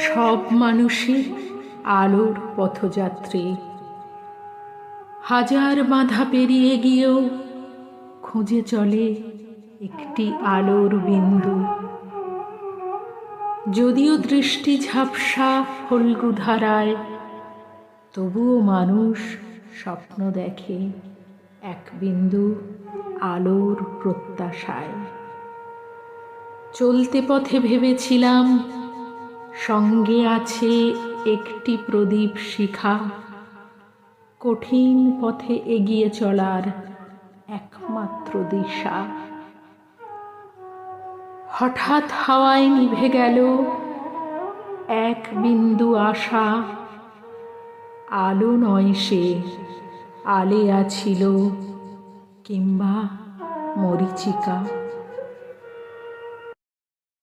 সব মানুষই আলোর পথযাত্রী। হাজার বাধা পেরিয়ে গিয়েও খুঁজে চলে একটি আলোর বিন্দু। যদিও দৃষ্টি ঝাপসা ফল্গু ধারায়, তবুও মানুষ স্বপ্ন দেখে এক বিন্দু আলোর প্রত্যাশায়। চলতে পথে ভেবেছিলাম সঙ্গে আছে একটি প্রদীপ শিখা, কঠিন পথে এগিয়ে চলার একমাত্র দিশা। হঠাৎ হাওয়ায় নিভে গেল এক বিন্দু আশা। আলো নয় সে, আলেয়া ছিল কিংবা মরীচিকা।